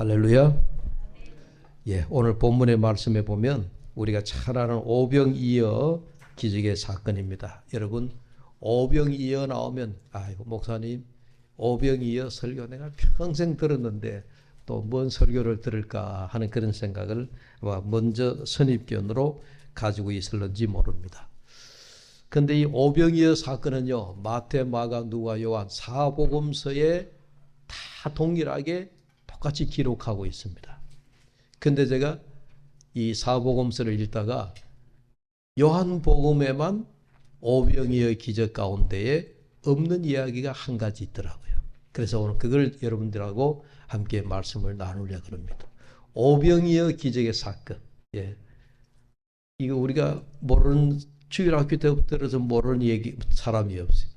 할렐루야. 예, 오늘 본문의 말씀에 보면 우리가 잘 아는 오병이어 기적의 사건입니다. 여러분, 오병이어 나오면 아이고 목사님 오병이어 설교 내가 평생 들었는데 또 뭔 설교를 들을까 하는 그런 생각을 먼저 선입견으로 가지고 있을는지 모릅니다. 근데 이 오병이어 사건은요, 마태, 마가, 누가, 요한 사복음서에 다 동일하게 똑같이 기록하고 있습니다. 근데 제가 이 사복음서를 읽다가 요한복음에만 오병이어 기적 가운데에 없는 이야기가 한 가지 있더라고요. 그래서 오늘 그걸 여러분들하고 함께 말씀을 나누려고 합니다. 오병이어 기적의 사건. 예. 이거 우리가 모르는, 주일학교 때부터 들어서 모르는 얘기 사람이 없어요.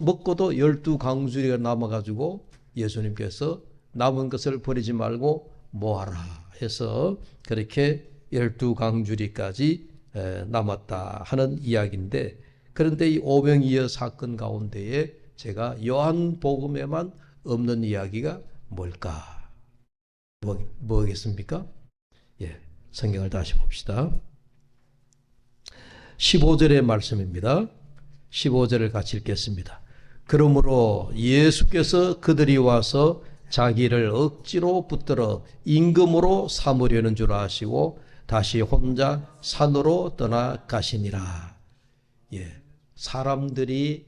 먹고도 12강주리가 남아가지고 예수님께서 남은 것을 버리지 말고 모아라 해서 그렇게 12강주리까지 남았다 하는 이야기인데, 그런데 이 오병이어 사건 가운데에 제가 요한복음에만 없는 이야기가 뭘까? 뭐겠습니까? 예, 성경을 다시 봅시다. 15절의 말씀입니다. 15절을 같이 읽겠습니다. 그러므로 예수께서 그들이 와서 자기를 억지로 붙들어 임금으로 삼으려는 줄 아시고 다시 혼자 산으로 떠나가시니라. 예, 사람들이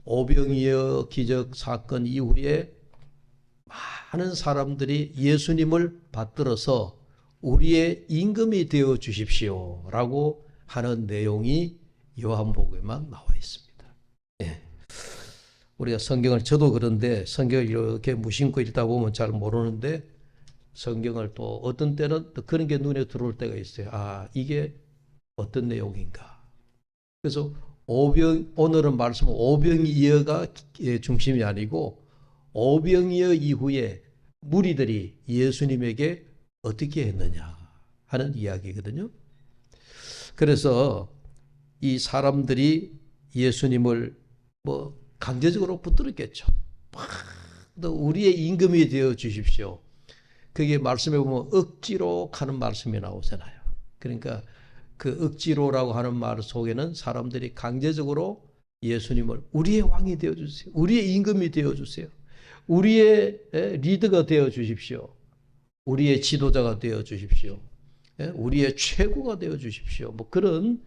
오병이어 기적 사건 이후에 많은 사람들이 예수님을 받들어서 우리의 임금이 되어 주십시오 라고 하는 내용이 요한복음에만 나와 있습니다. 예. 우리가 성경을, 저도 그런데 성경을 이렇게 무심코 읽다 보면 잘 모르는데 성경을 또 어떤 때는 또 그런 게 눈에 들어올 때가 있어요. 아, 이게 어떤 내용인가. 그래서 오늘은 말씀은 오병이어가 중심이 아니고 오병이어 이후에 무리들이 예수님에게 어떻게 했느냐 하는 이야기거든요. 그래서 이 사람들이 예수님을 강제적으로 붙들었겠죠. 우리의 임금이 되어 주십시오. 그게 말씀에 보면 억지로 가는 말씀이 나오잖아요. 그러니까 그 억지로라고 하는 말 속에는 사람들이 강제적으로 예수님을 우리의 왕이 되어 주세요. 우리의 임금이 되어 주세요. 우리의 리더가 되어 주십시오. 우리의 지도자가 되어 주십시오. 우리의 최고가 되어 주십시오. 그런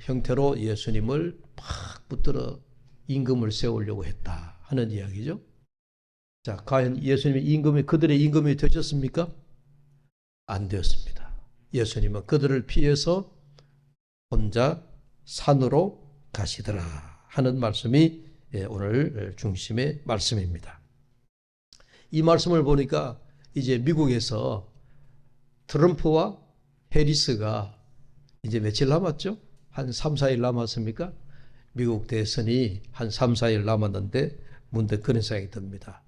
형태로 예수님을 막 붙들어 임금을 세우려고 했다 하는 이야기죠. 자, 과연 예수님이 그들의 임금이 되셨습니까? 안 되었습니다. 예수님은 그들을 피해서 혼자 산으로 가시더라 하는 말씀이 오늘 중심의 말씀입니다. 이 말씀을 보니까 이제 미국에서 트럼프와 해리스가 이제 며칠 남았죠? 한 3, 4일 남았습니까? 미국 대선이 한 3, 4일 남았는데 문득 그런 생각이 듭니다.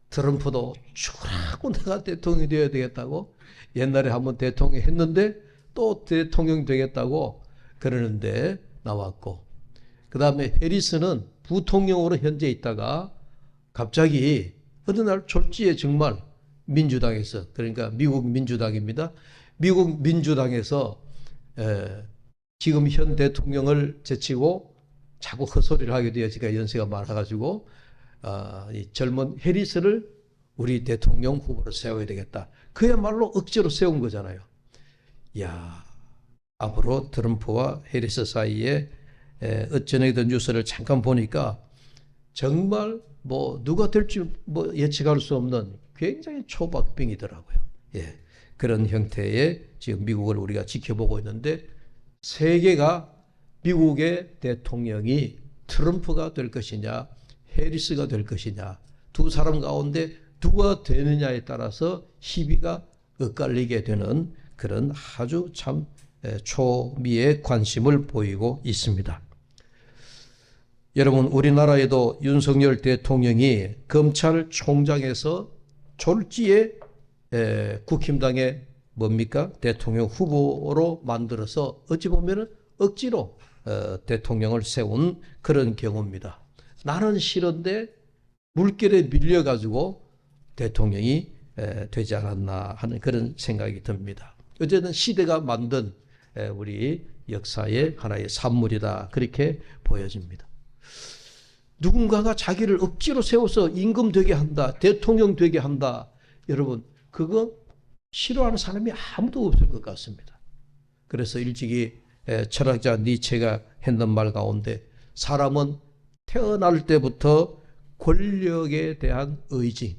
트럼프도 죽으라고 내가 대통령이 되어야 되겠다고, 옛날에 한번 대통령 했는데 또 대통령 되겠다고 그러는데 나왔고, 그 다음에 해리스는 부통령으로 현재 있다가 갑자기 어느 날 졸지에 정말 민주당에서, 그러니까 미국 민주당입니다. 미국 민주당에서 지금 현 대통령을 제치고 자꾸 헛소리를 하게 되어 지가 연세가 많아가지고 이 젊은 해리스를 우리 대통령 후보로 세워야 되겠다. 그야말로 억지로 세운 거잖아요. 야, 앞으로 트럼프와 해리스 사이에 어쩌네던 뉴스를 잠깐 보니까 정말 누가 될지 예측할 수 없는 굉장히 초박빙이더라고요. 예, 그런 형태의 지금 미국을 우리가 지켜보고 있는데, 세계가 미국의 대통령이 트럼프가 될 것이냐 해리스가 될 것이냐, 두 사람 가운데 누가 되느냐에 따라서 시비가 엇갈리게 되는 그런 아주 참 초미의 관심을 보이고 있습니다. 여러분, 우리나라에도 윤석열 대통령이 검찰총장에서 졸지에 국힘당의 대통령 후보로 만들어서 어찌 보면 억지로 대통령을 세운 그런 경우입니다. 나는 싫은데 물결에 밀려가지고 대통령이 되지 않았나 하는 그런 생각이 듭니다. 어쨌든 시대가 만든 우리 역사의 하나의 산물이다 그렇게 보여집니다. 누군가가 자기를 억지로 세워서 임금 되게 한다, 대통령 되게 한다. 여러분 그거 싫어하는 사람이 아무도 없을 것 같습니다. 그래서 일찍이 철학자 니체가 했던 말 가운데 사람은 태어날 때부터 권력에 대한 의지,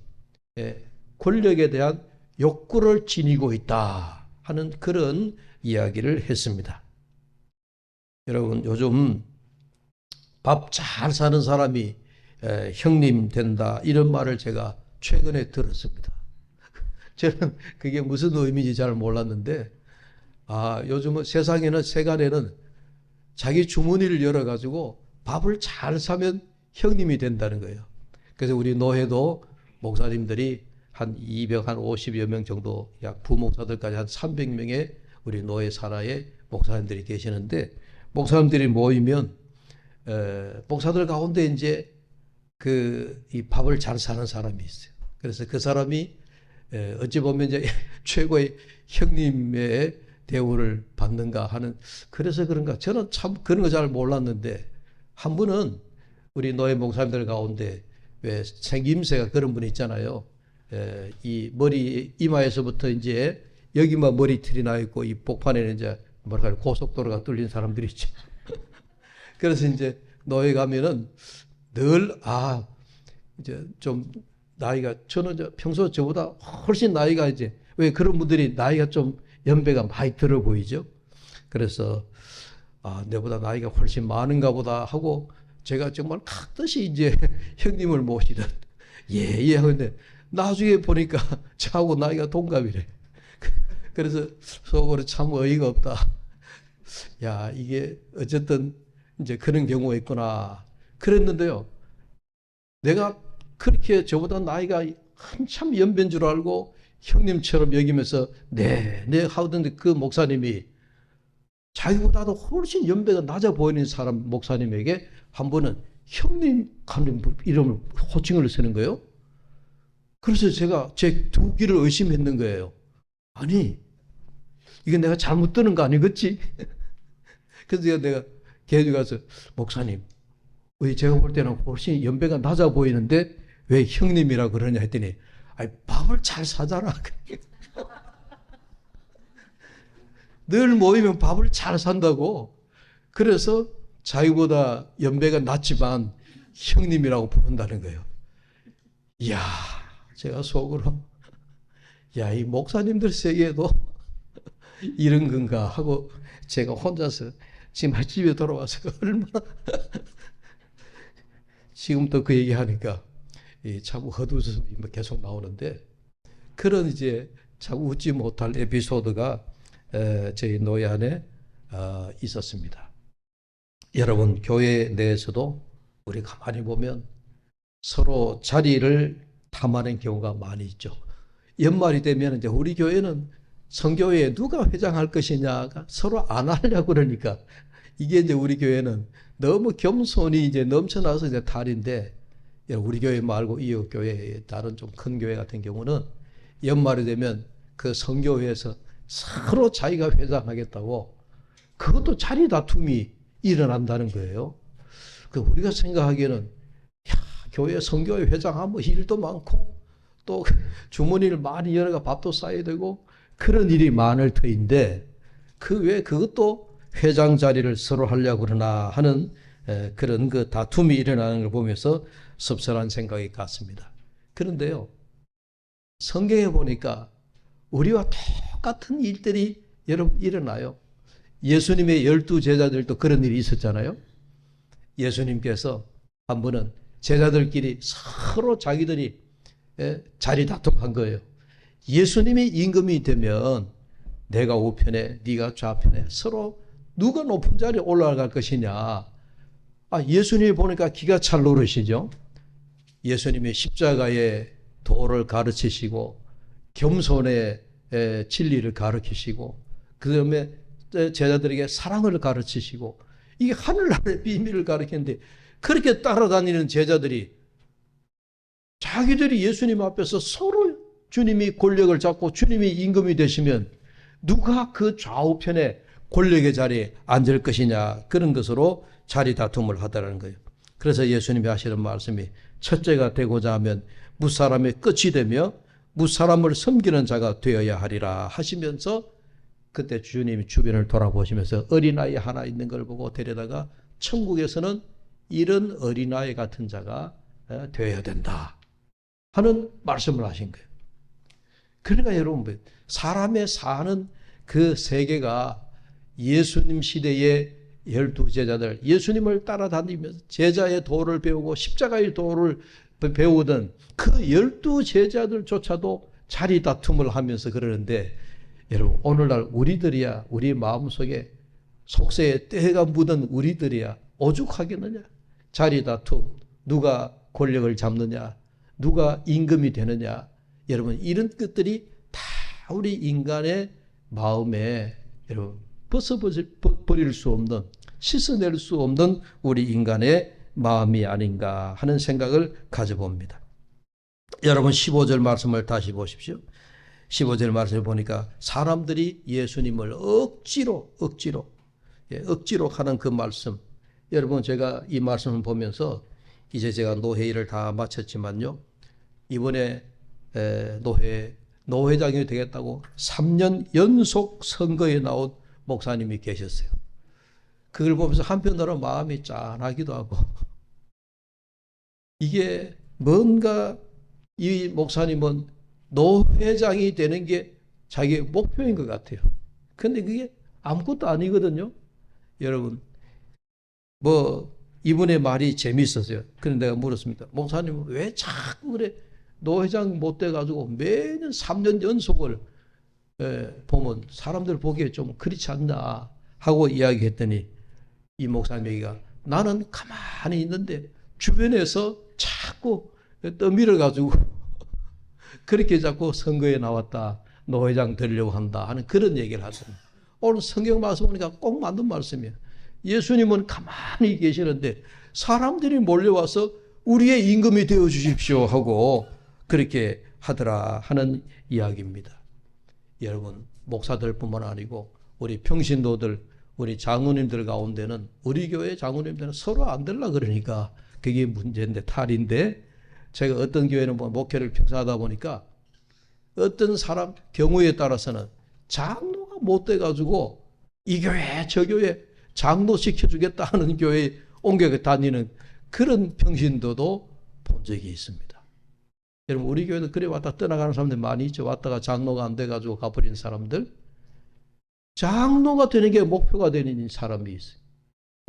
권력에 대한 욕구를 지니고 있다 하는 그런 이야기를 했습니다. 여러분 요즘 밥 잘 사는 사람이 형님 된다 이런 말을 제가 최근에 들었습니다. 저는 그게 무슨 의미인지 잘 몰랐는데 요즘은 세간에는 자기 주머니를 열어가지고 밥을 잘 사면 형님이 된다는 거예요. 그래서 우리 노회도 목사님들이 한 250여 명 정도 약 부목사들까지 한 300명의 우리 노회 산하의 목사님들이 계시는데 목사님들이 모이면 목사들 가운데 이제 이 밥을 잘 사는 사람이 있어요. 그래서 그 사람이 어찌 보면 이제 최고의 형님의 대우를 받는가 하는 그래서 그런가 저는 참 그런 거 잘 몰랐는데 한 분은 우리 노예 목사님들 가운데 왜 생김새가 그런 분이 있잖아요. 이 머리 이마에서부터 이제 여기만 머리털이 나 있고 이 복판에는 이제 뭐랄까 고속도로가 뚫린 사람들이 있죠. 그래서 이제 노예 가면은 늘 이제 좀 나이가 저는 평소 저보다 훨씬 나이가 이제 왜 그런 분들이 나이가 좀 연배가 많이 들어 보이죠. 그래서 내보다 나이가 훨씬 많은가 보다 하고 제가 정말 깍듯이 이제 형님을 모시던 예 하는데 나중에 보니까 저하고 나이가 동갑이래. 그래서 속으로 참 어이가 없다. 야 이게 어쨌든 이제 그런 경우가 있구나. 그랬는데요. 내가 그렇게 저보다 나이가 한참 연배인 줄 알고 형님처럼 여기면서 네 하던데 그 목사님이 자기보다도 훨씬 연배가 낮아 보이는 사람 목사님에게 한 번은 형님 하는 이름을 호칭을 쓰는 거예요. 그래서 제가 제 두 귀를 의심했는 거예요. 아니 이게 내가 잘못 듣는 거 아니겠지? 그래서 내가 걔에 가서 목사님 왜 제가 볼 때는 훨씬 연배가 낮아 보이는데 왜 형님이라 그러냐 했더니 밥을 잘 사잖아. 늘 모이면 밥을 잘 산다고. 그래서 자기보다 연배가 낮지만 형님이라고 부른다는 거예요. 이야, 제가 속으로 이 목사님들 세계에도 이런 건가 하고 제가 혼자서 지금 집에 돌아와서 얼마나 지금도 그 얘기하니까 참 헛웃음이 계속 나오는데 그런 이제 참 웃지 못할 에피소드가 저희 노예 안에 있었습니다. 여러분 교회 내에서도 우리 가만히 보면 서로 자리를 탐하는 경우가 많이 있죠. 연말이 되면 이제 우리 교회는 성교회에 누가 회장할 것이냐가 서로 안 하려고 그러니까 이게 이제 우리 교회는 너무 겸손이 이제 넘쳐나서 이제 탈인데 우리 교회 말고 이웃 교회 다른 좀 큰 교회 같은 경우는 연말이 되면 그 성교회에서 서로 자기가 회장하겠다고 그것도 자리 다툼이 일어난다는 거예요. 그 우리가 생각하기에는 교회 성교회 회장하면 일도 많고 또 주머니를 많이 열어가 밥도 싸야 되고 그런 일이 많을 터인데 그 외에 그것도 회장 자리를 서로 하려고 그러나 하는 그런 그 다툼이 일어나는 걸 보면서 섭섭한 생각이 같습니다. 그런데요, 성경에 보니까 우리와 똑같은 일들이 여러분 일어나요. 예수님의 12 제자들도 그런 일이 있었잖아요. 예수님께서 한 번은 제자들끼리 서로 자기들이 자리 다툼한 거예요. 예수님이 임금이 되면 내가 우편에 네가 좌편에 서로 누가 높은 자리에 올라갈 것이냐. 예수님이 보니까 기가 찰 노릇이죠. 예수님이 십자가의 도를 가르치시고 겸손의 진리를 가르치시고 그 다음에 제자들에게 사랑을 가르치시고 이게 하늘나라의 비밀을 가르치는데 그렇게 따라다니는 제자들이 자기들이 예수님 앞에서 서로 주님이 권력을 잡고 주님이 임금이 되시면 누가 그 좌우편에 권력의 자리에 앉을 것이냐, 그런 것으로 자리 다툼을 하더라는 거예요. 그래서 예수님이 하시는 말씀이 첫째가 되고자 하면 무사람의 끝이 되며 무사람을 섬기는 자가 되어야 하리라 하시면서, 그때 주님이 주변을 돌아보시면서 어린아이 하나 있는 걸 보고 데려다가 천국에서는 이런 어린아이 같은 자가 되어야 된다 하는 말씀을 하신 거예요. 그러니까 여러분, 사람의 사는 그 세계가 예수님 시대의 12제자들, 예수님을 따라다니면서 제자의 도를 배우고 십자가의 도를 배우던 그 12제자들조차도 자리 다툼을 하면서 그러는데, 여러분, 오늘날 우리들이야, 우리 마음속에 속세에 때가 묻은 우리들이야 오죽하겠느냐. 자리 다툼, 누가 권력을 잡느냐, 누가 임금이 되느냐. 여러분, 이런 것들이 다 우리 인간의 마음에 여러분 벗어버릴 수 없는, 씻어낼 수 없는 우리 인간의 마음이 아닌가 하는 생각을 가져봅니다. 여러분, 15절 말씀을 다시 보십시오. 15절 말씀을 보니까 사람들이 예수님을 억지로 하는 그 말씀. 여러분, 제가 이 말씀을 보면서 이제 제가 노회일을 다 마쳤지만요, 이번에 노회장이 되겠다고 3년 연속 선거에 나온 목사님이 계셨어요. 그걸 보면서 한편으로 마음이 짠하기도 하고, 이게 뭔가 이 목사님은 노회장이 되는 게 자기의 목표인 것 같아요. 근데 그게 아무것도 아니거든요. 여러분, 이분의 말이 재미있었어요. 그런데 내가 물었습니다. 목사님은 왜 자꾸 그래 노회장 못 돼가지고 매년 3년 연속을 보면 사람들 보기에 좀 그렇지 않나 하고 이야기했더니, 이 목사님 얘기가, 나는 가만히 있는데 주변에서 자꾸 떠밀어가지고 그렇게 자꾸 선거에 나왔다, 노회장 되려고 한다 하는 그런 얘기를 하더라고요. 오늘 성경 말씀 보니까 꼭 맞는 말씀이에요. 예수님은 가만히 계시는데 사람들이 몰려와서 우리의 임금이 되어 주십시오 하고 그렇게 하더라 하는 이야기입니다. 여러분, 목사들뿐만 아니고 우리 평신도들, 우리 장로님들 가운데는, 우리 교회 장로님들은 서로 안 되려 그러니까 그게 문제인데, 탈인데, 제가 어떤 교회는 목회를 평소하다 보니까 어떤 사람 경우에 따라서는 장로가 못 돼가지고 이 교회 저 교회 장로 시켜주겠다 하는 교회에 옮겨 다니는 그런 평신도도 본 적이 있습니다. 여러분, 우리 교회도 그래 왔다 떠나가는 사람들 많이 있죠. 왔다가 장로가 안 돼가지고 가버린 사람들. 장로가 되는 게 목표가 되는 사람이 있어요.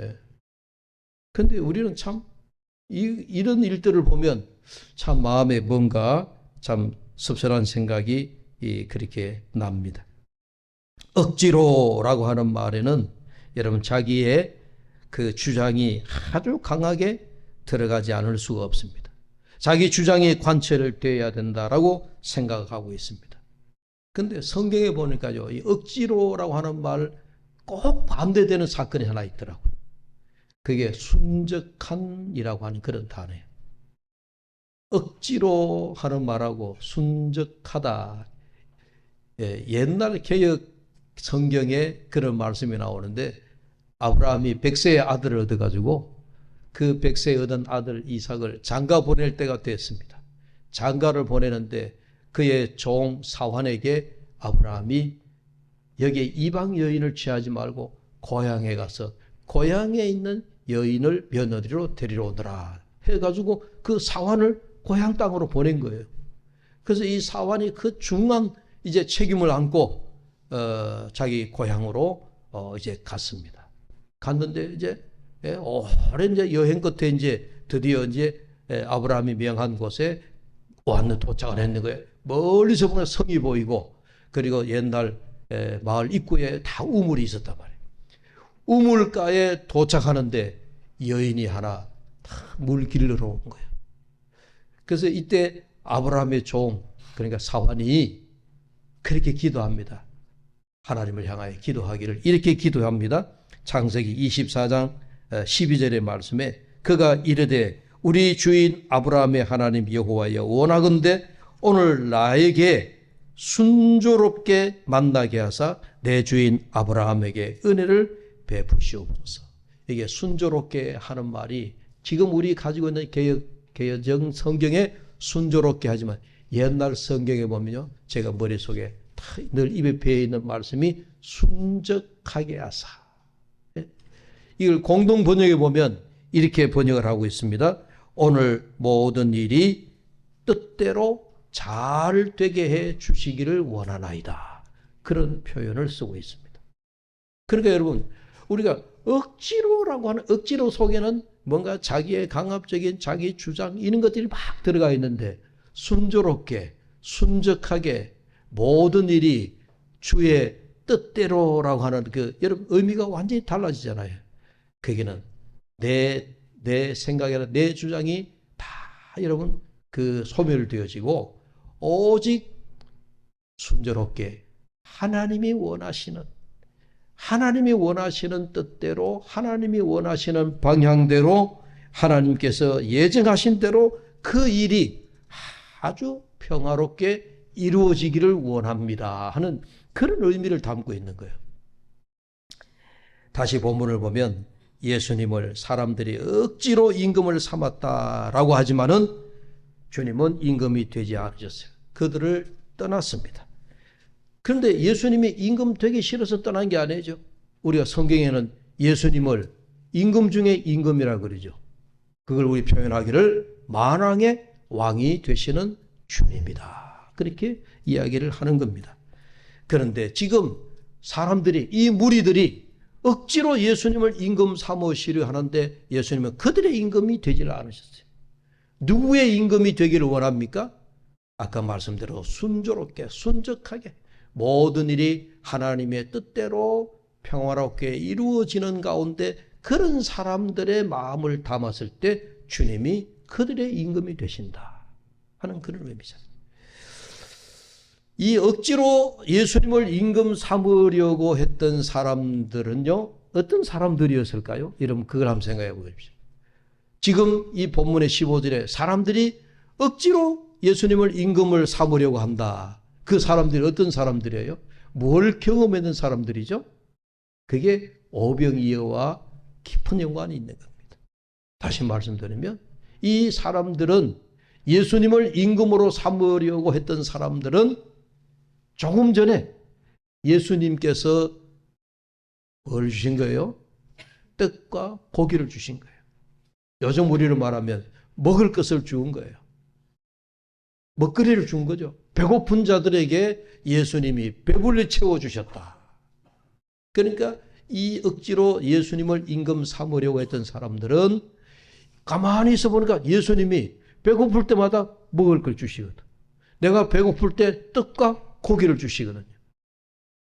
예. 근데 우리는 참 이런 일들을 보면 참 마음에 뭔가 참 섭섭한 생각이 그렇게 납니다. 억지로라고 하는 말에는 여러분, 자기의 그 주장이 아주 강하게 들어가지 않을 수가 없습니다. 자기 주장이 관철을 되어야 된다라고 생각하고 있습니다. 근데 성경에 보니까요, 이 억지로라고 하는 말 꼭 반대되는 사건이 하나 있더라고요. 그게 순적한이라고 하는 그런 단어예요. 억지로 하는 말하고 순적하다. 옛날 개혁 성경에 그런 말씀이 나오는데, 아브라함이 100세의 아들을 얻어가지고 그 100세에 얻은 아들 이삭을 장가 보낼 때가 됐습니다. 장가를 보내는데 그의 종 사환에게 아브라함이 여기에 이방 여인을 취하지 말고 고향에 가서 고향에 있는 여인을 며느리로 데리러 오더라 해가지고 그 사환을 고향 땅으로 보낸 거예요. 그래서 이 사환이 그 중요한 이제 책임을 안고 자기 고향으로 이제 갔습니다. 갔는데 이제 오랜 이제 여행 끝에 이제 드디어 이제 아브라함이 명한 곳에 도착을 했는 거예요. 멀리서 보면 성이 보이고, 그리고 옛날 마을 입구에 다 우물이 있었단 말이에요. 우물가에 도착하는데 여인이 하나 물 길러러 온 거예요. 그래서 이때 아브라함의 종, 그러니까 사환이 그렇게 기도합니다. 하나님을 향하여 기도하기를 이렇게 기도합니다. 창세기 24장 12절의 말씀에 그가 이르되 우리 주인 아브라함의 하나님 여호와여 원하건대 오늘 나에게 순조롭게 만나게 하사 내 주인 아브라함에게 은혜를 베푸시옵소서. 이게 순조롭게 하는 말이 지금 우리 가지고 있는 개혁 성경에 순조롭게 하지만 옛날 성경에 보면요, 제가 머릿속에 늘 입에 배어 있는 말씀이 순적하게 하사. 이걸 공동 번역에 보면 이렇게 번역을 하고 있습니다. 오늘 모든 일이 뜻대로 잘 되게 해 주시기를 원하나이다. 그런 표현을 쓰고 있습니다. 그러니까 여러분, 우리가 억지로라고 하는, 억지로 속에는 뭔가 자기의 강압적인 자기 주장 이런 것들이 막 들어가 있는데, 순조롭게 순적하게 모든 일이 주의 뜻대로라고 하는 그 여러분 의미가 완전히 달라지잖아요. 거기는 내 생각이나 내 주장이 다 여러분 그 소멸되어지고 오직 순조롭게 하나님이 원하시는 뜻대로, 하나님이 원하시는 방향대로, 하나님께서 예정하신 대로 그 일이 아주 평화롭게 이루어지기를 원합니다 하는 그런 의미를 담고 있는 거예요. 다시 본문을 보면 예수님을 사람들이 억지로 임금을 삼았다라고 하지만은 주님은 임금이 되지 않으셨어요. 그들을 떠났습니다. 그런데 예수님이 임금 되기 싫어서 떠난 게 아니죠. 우리가 성경에는 예수님을 임금 중에 임금이라 그러죠. 그걸 우리 표현하기를 만왕의 왕이 되시는 주님이다. 그렇게 이야기를 하는 겁니다. 그런데 지금 사람들이, 이 무리들이 억지로 예수님을 임금 삼으시려 하는데 예수님은 그들의 임금이 되지를 않으셨어요. 누구의 임금이 되기를 원합니까? 아까 말씀대로 순조롭게, 순적하게 모든 일이 하나님의 뜻대로 평화롭게 이루어지는 가운데 그런 사람들의 마음을 담았을 때 주님이 그들의 임금이 되신다 하는 그런 의미잖아요. 이 억지로 예수님을 임금 삼으려고 했던 사람들은요, 어떤 사람들이었을까요? 여러분 그걸 한번 생각해 보십시오. 지금 이 본문의 15절에 사람들이 억지로 예수님을 임금을 삼으려고 한다. 그 사람들이 어떤 사람들이에요? 뭘 경험했는 사람들이죠? 그게 오병이어와 깊은 연관이 있는 겁니다. 다시 말씀드리면 이 사람들은, 예수님을 임금으로 삼으려고 했던 사람들은 조금 전에 예수님께서 뭘 주신 거예요? 떡과 고기를 주신 거예요. 요즘 우리로 말하면 먹을 것을 준 거예요. 먹거리를 준 거죠. 배고픈 자들에게 예수님이 배불리 채워주셨다. 그러니까 이 억지로 예수님을 임금 삼으려고 했던 사람들은 가만히 있어 보니까 예수님이 배고플 때마다 먹을 걸 주시거든. 내가 배고플 때 떡과 고기를 주시거든요.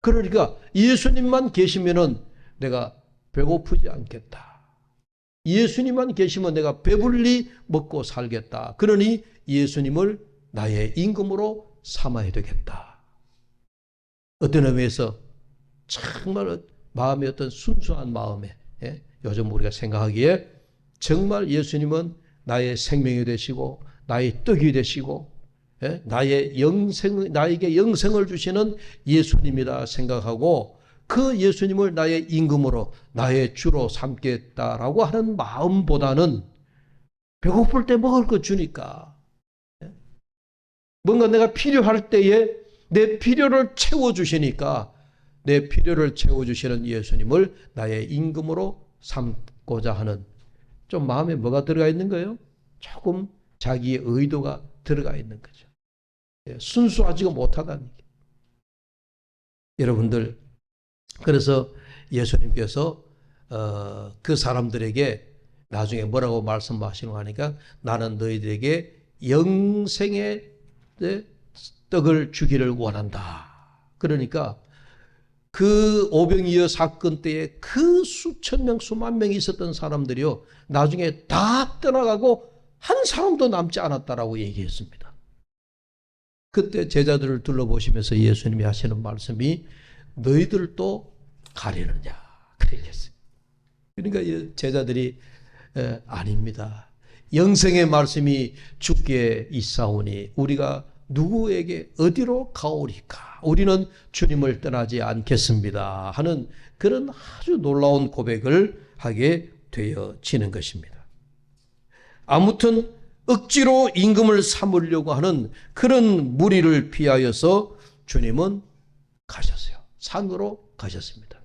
그러니까 예수님만 계시면은 내가 배고프지 않겠다. 예수님만 계시면 내가 배불리 먹고 살겠다. 그러니 예수님을 나의 임금으로 삼아야 되겠다. 어떤 의미에서 정말 마음의 어떤 순수한 마음에, 요즘 우리가 생각하기에 정말 예수님은 나의 생명이 되시고 나의 떡이 되시고 나에게 영생을 주시는 예수님이다 생각하고 그 예수님을 나의 임금으로, 나의 주로 삼겠다라고 하는 마음보다는 배고플 때 먹을 것 주니까, 뭔가 내가 필요할 때에 내 필요를 채워주시니까 내 필요를 채워주시는 예수님을 나의 임금으로 삼고자 하는, 좀 마음에 뭐가 들어가 있는 거예요? 조금 자기의 의도가 들어가 있는 거죠. 순수하지가 못하다는 얘기예요. 여러분들, 그래서 예수님께서 그 사람들에게 나중에 뭐라고 말씀하시는 거 하니까 나는 너희들에게 영생의 떡을 주기를 원한다. 그러니까 그 오병이어 사건 때에 그 수천 명, 수만 명이 있었던 사람들이요, 나중에 다 떠나가고 한 사람도 남지 않았다라고 얘기했습니다. 그때 제자들을 둘러보시면서 예수님이 하시는 말씀이 너희들도 가려느냐 그랬어요. 그러니까 제자들이 아닙니다. 영생의 말씀이 주께 있사오니 우리가 누구에게 어디로 가오리까? 우리는 주님을 떠나지 않겠습니다 하는 그런 아주 놀라운 고백을 하게 되어지는 것입니다. 아무튼 억지로 임금을 삼으려고 하는 그런 무리를 피하여서 주님은 가셨어요. 산으로 가셨습니다.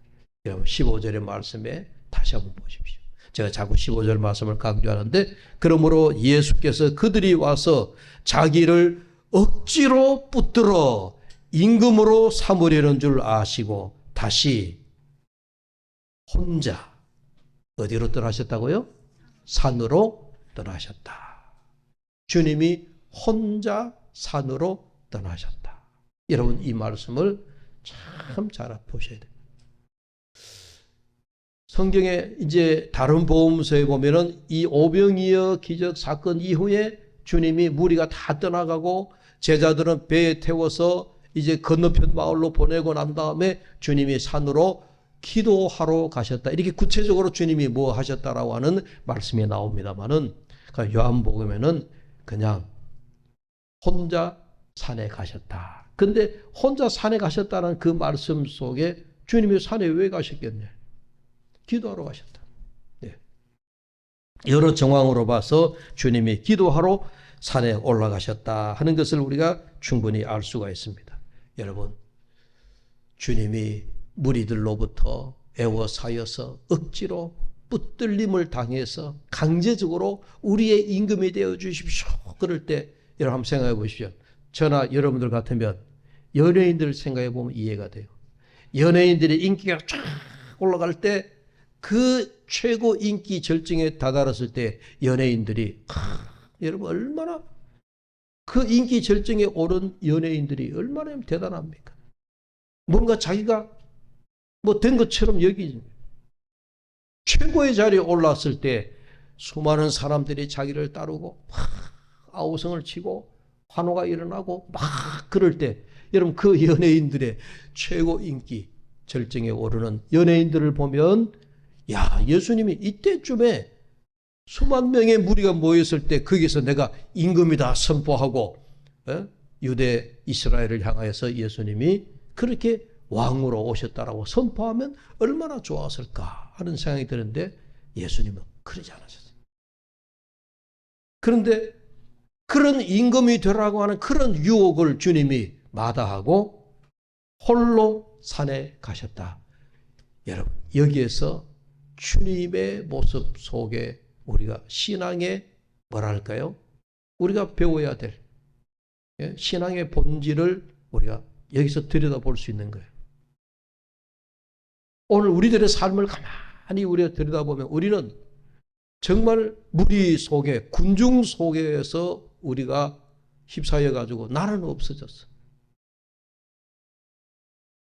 여러분 15절의 말씀에 다시 한번 보십시오. 제가 자꾸 15절 말씀을 강조하는데, 그러므로 예수께서 그들이 와서 자기를 억지로 붙들어 임금으로 삼으려는 줄 아시고 다시 혼자 어디로 떠나셨다고요? 산으로 떠나셨다. 주님이 혼자 산으로 떠나셨다. 여러분 이 말씀을 참 잘 보셔야 돼요. 성경에 이제 다른 복음서에 보면은 이 오병이어 기적 사건 이후에 주님이 무리가 다 떠나가고 제자들은 배에 태워서 이제 건너편 마을로 보내고 난 다음에 주님이 산으로 기도하러 가셨다. 이렇게 구체적으로 주님이 뭐 하셨다라고 하는 말씀이 나옵니다만은 요한복음에는 그냥 혼자 산에 가셨다. 근데 혼자 산에 가셨다는 그 말씀 속에 주님이 산에 왜 가셨겠냐? 기도하러 가셨다. 네. 여러 정황으로 봐서 주님이 기도하러 산에 올라가셨다 하는 것을 우리가 충분히 알 수가 있습니다. 여러분, 주님이 무리들로부터 애워사여서 억지로 붙들림을 당해서 강제적으로 우리의 임금이 되어 주십시오. 그럴 때 여러분 한번 생각해 보십시오. 저나 여러분들 같으면 연예인들 생각해 보면 이해가 돼요. 연예인들의 인기가 쫙 올라갈 때 그 최고 인기 절정에 다다랐을 때 연예인들이 여러분 얼마나 그 인기 절정에 오른 연예인들이 얼마나 대단합니까? 뭔가 자기가 뭐 된 것처럼 여기지. 최고의 자리에 올랐을 때 수많은 사람들이 자기를 따르고 아우성을 치고 환호가 일어나고 막 그럴 때 여러분 그 연예인들의 최고 인기 절정에 오르는 연예인들을 보면 야, 예수님이 이때쯤에 수만 명의 무리가 모였을 때 거기서 내가 임금이다 선포하고 유대 이스라엘을 향하여서 예수님이 그렇게 왕으로 오셨다라고 선포하면 얼마나 좋았을까 하는 생각이 드는데 예수님은 그러지 않으셨어요. 그런데 그런 임금이 되라고 하는 그런 유혹을 주님이 마다하고 홀로 산에 가셨다. 여러분 여기에서 주님의 모습 속에 우리가 신앙의 뭐랄까요? 우리가 배워야 될 신앙의 본질을 우리가 여기서 들여다볼 수 있는 거예요. 오늘 우리들의 삶을 가만히 우리가 들여다보면 우리는 정말 무리 속에 군중 속에서 우리가 휩싸여 가지고 나는 없어졌어.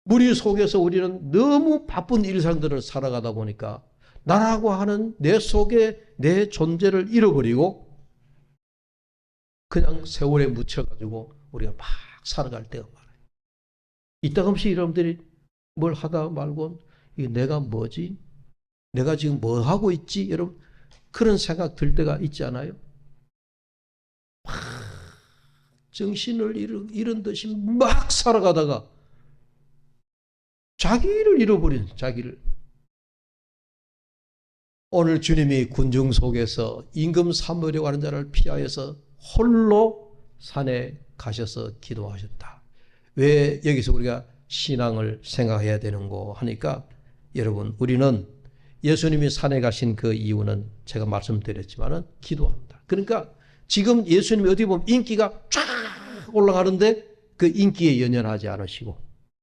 무리 속에서 우리는 너무 바쁜 일상들을 살아가다 보니까 나라고 하는 내 속에 내 존재를 잃어버리고 그냥 세월에 묻혀가지고 우리가 막 살아갈 때가 많아요. 이따금씩 여러분들이 뭘 하다 말고 이게 내가 뭐지? 내가 지금 뭐 하고 있지? 여러분 그런 생각 들 때가 있지 않아요? 막 정신을 잃은 듯이 막 살아가다가 자기를 잃어버린 자기를. 오늘 주님이 군중 속에서 임금 삼으려고 하는 자를 피하여서 홀로 산에 가셔서 기도하셨다. 왜 여기서 우리가 신앙을 생각해야 되는고 하니까 여러분 우리는 예수님이 산에 가신 그 이유는 제가 말씀드렸지만은 기도합니다. 그러니까 지금 예수님이 어디 보면 인기가 쫙 올라가는데 그 인기에 연연하지 않으시고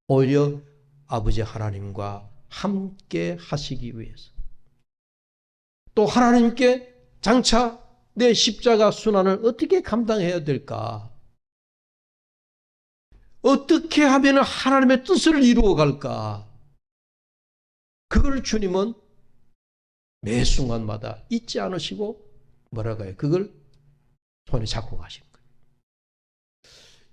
오히려 아버지 하나님과 함께 하시기 위해서 또 하나님께 장차 내 십자가 순환을 어떻게 감당해야 될까? 어떻게 하면 하나님의 뜻을 이루어 갈까? 그걸 주님은 매 순간마다 잊지 않으시고 뭐라고 해요? 그걸 손에 잡고 가신 거예요.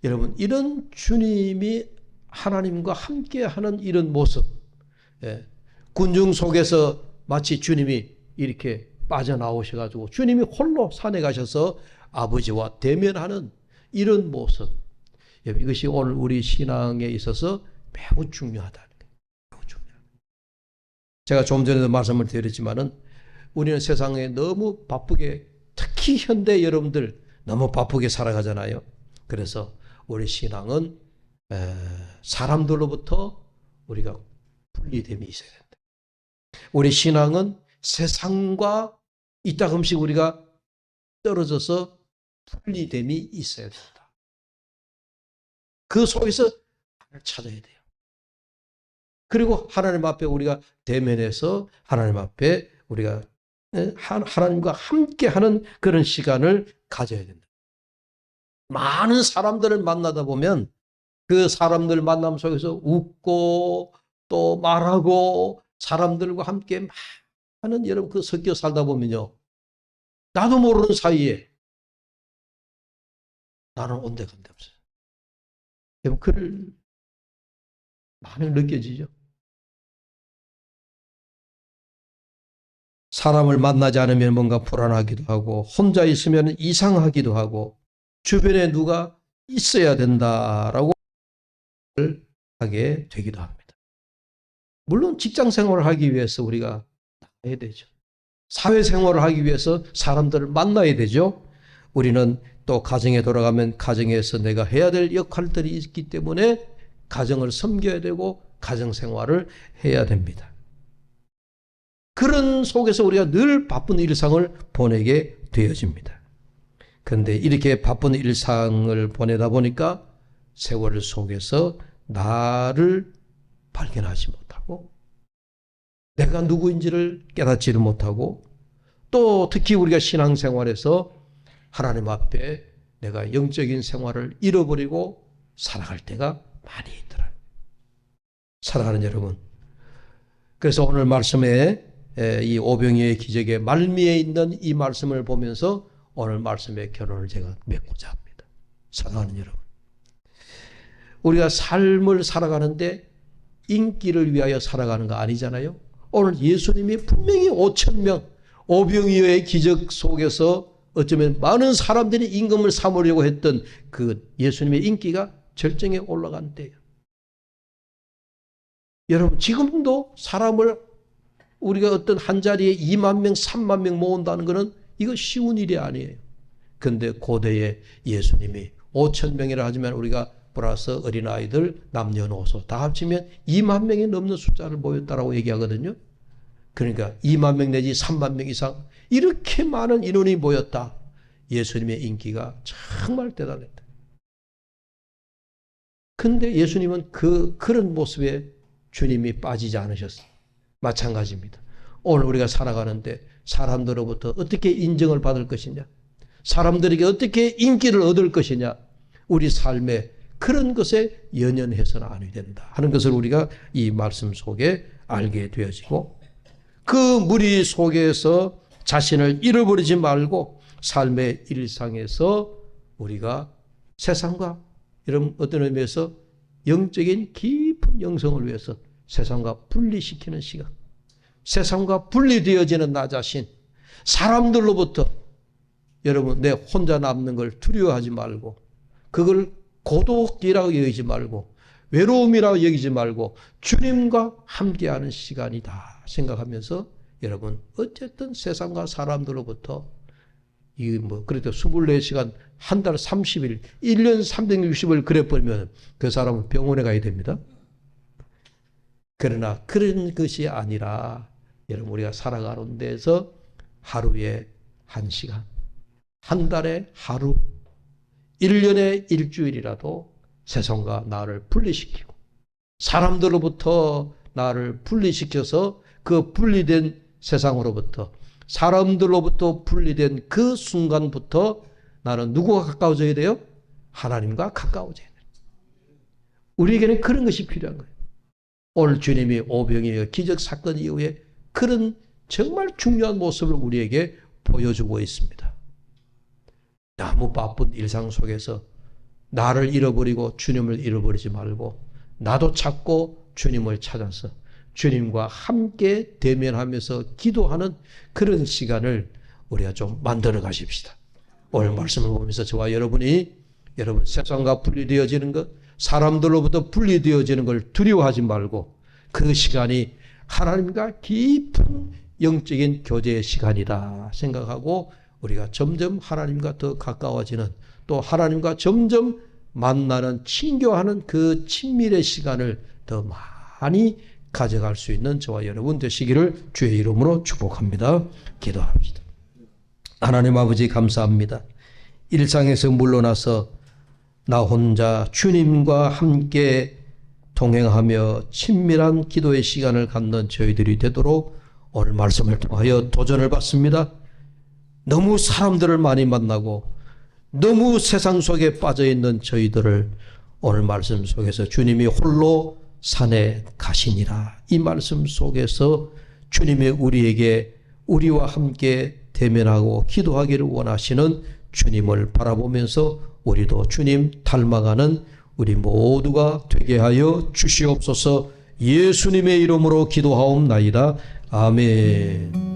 여러분 이런 주님이 하나님과 함께하는 이런 모습, 군중 속에서 마치 주님이 이렇게 빠져나오셔가지고 주님이 홀로 산에 가셔서 아버지와 대면하는 이런 모습. 이것이 오늘 우리 신앙에 있어서 매우 중요하다는 거예요. 매우 중요하다. 제가 좀 전에도 말씀을 드렸지만은 우리는 세상에 너무 바쁘게, 특히 현대 여러분들 너무 바쁘게 살아가잖아요. 그래서 우리 신앙은 사람들로부터 우리가 분리됨이 있어야 된다. 우리 신앙은 세상과 이따금씩 우리가 떨어져서 분리됨이 있어야 된다. 그 속에서 하나님을 찾아야 돼요. 그리고 하나님 앞에 우리가 대면해서 하나님 앞에 우리가 하나님과 함께하는 그런 시간을 가져야 된다. 많은 사람들을 만나다 보면 그 사람들 만남 속에서 웃고 또 말하고 사람들과 함께 많은 여러분 그 섞여 살다 보면요. 나도 모르는 사이에 나는 온데간데 없어요. 여러분 그를 많이 느껴지죠. 사람을 만나지 않으면 뭔가 불안하기도 하고 혼자 있으면 이상하기도 하고 주변에 누가 있어야 된다라고 하게 되기도 합니다. 물론 직장 생활을 하기 위해서 우리가 나가야 되죠. 사회생활을 하기 위해서 사람들을 만나야 되죠. 우리는 또 가정에 돌아가면 가정에서 내가 해야 될 역할들이 있기 때문에 가정을 섬겨야 되고 가정생활을 해야 됩니다. 그런 속에서 우리가 늘 바쁜 일상을 보내게 되어집니다. 그런데 이렇게 바쁜 일상을 보내다 보니까 세월 속에서 나를 발견하지 못하고 내가 누구인지를 깨닫지를 못하고 또 특히 우리가 신앙생활에서 하나님 앞에 내가 영적인 생활을 잃어버리고 살아갈 때가 많이 있더라고요. 사랑하는 여러분, 그래서 오늘 말씀에 이 오병이어의 기적의 말미에 있는 이 말씀을 보면서 오늘 말씀의 결론을 제가 맺고자 합니다. 사랑하는 여러분, 우리가 삶을 살아가는데 인기를 위하여 살아가는 거 아니잖아요. 오늘 예수님이 분명히 5,000명 오병이어의 기적 속에서 어쩌면 많은 사람들이 임금을 삼으려고 했던 그 예수님의 인기가 절정에 올라간 때예요. 여러분 지금도 사람을 우리가 어떤 한 자리에 2만 명, 3만 명 모은다는 것은 이거 쉬운 일이 아니에요. 그런데 고대에 예수님이 5,000명이라 하지만 우리가 플러스 어린아이들, 남녀노소 다 합치면 2만 명이 넘는 숫자를 모였다라고 얘기하거든요. 그러니까 2만 명 내지 3만 명 이상 이렇게 많은 인원이 모였다. 예수님의 인기가 정말 대단했다. 그런데 예수님은 그런 모습에 주님이 빠지지 않으셨어요. 마찬가지입니다. 오늘 우리가 살아가는데 사람들로부터 어떻게 인정을 받을 것이냐, 사람들에게 어떻게 인기를 얻을 것이냐, 우리 삶에 그런 것에 연연해서는 안 된다 하는 것을 우리가 이 말씀 속에 알게 되어지고, 그 무리 속에서 자신을 잃어버리지 말고 삶의 일상에서 우리가 세상과 이런 어떤 의미에서 영적인 깊은 영성을 위해서 세상과 분리시키는 시간, 세상과 분리되어지는 나 자신, 사람들로부터 여러분 내 혼자 남는 걸 두려워하지 말고 그걸 고독이라고 여기지 말고 외로움이라고 여기지 말고 주님과 함께하는 시간이다 생각하면서 여러분 어쨌든 세상과 사람들로부터 이 그래도 24시간 한 달 30일 1년 360일 그래 버리면 그 사람은 병원에 가야 됩니다. 그러나 그런 것이 아니라 여러분 우리가 살아가는 데서 하루에 1시간, 한 달에 하루, 1년에 일주일이라도 세상과 나를 분리시키고 사람들로부터 나를 분리시켜서 그 분리된 세상으로부터 사람들로부터 분리된 그 순간부터 나는 누구와 가까워져야 돼요? 하나님과 가까워져야 돼요. 우리에게는 그런 것이 필요한 거예요. 오늘 주님이 오병이어 기적 사건 이후에 그런 정말 중요한 모습을 우리에게 보여주고 있습니다. 너무 바쁜 일상 속에서 나를 잃어버리고 주님을 잃어버리지 말고 나도 찾고 주님을 찾아서 주님과 함께 대면하면서 기도하는 그런 시간을 우리가 좀 만들어 가십시다. 오늘 말씀을 보면서 저와 여러분이 여러분 세상과 분리되어지는 것, 사람들로부터 분리되어지는 걸 두려워하지 말고 그 시간이 하나님과 깊은 영적인 교제의 시간이다 생각하고 우리가 점점 하나님과 더 가까워지는 또 하나님과 점점 만나는 친교하는 그 친밀의 시간을 더 많이 가져갈 수 있는 저와 여러분 되시기를 주의 이름으로 축복합니다. 기도합시다. 하나님 아버지 감사합니다. 일상에서 물러나서 나 혼자 주님과 함께 동행하며 친밀한 기도의 시간을 갖는 저희들이 되도록 오늘 말씀을 통하여 도전을 받습니다. 너무 사람들을 많이 만나고 너무 세상 속에 빠져있는 저희들을 오늘 말씀 속에서 주님이 홀로 산에 가시니라 이 말씀 속에서 주님의 우리에게 우리와 함께 대면하고 기도하기를 원하시는 주님을 바라보면서 우리도 주님 닮아가는 우리 모두가 되게 하여 주시옵소서. 예수님의 이름으로 기도하옵나이다. 아멘.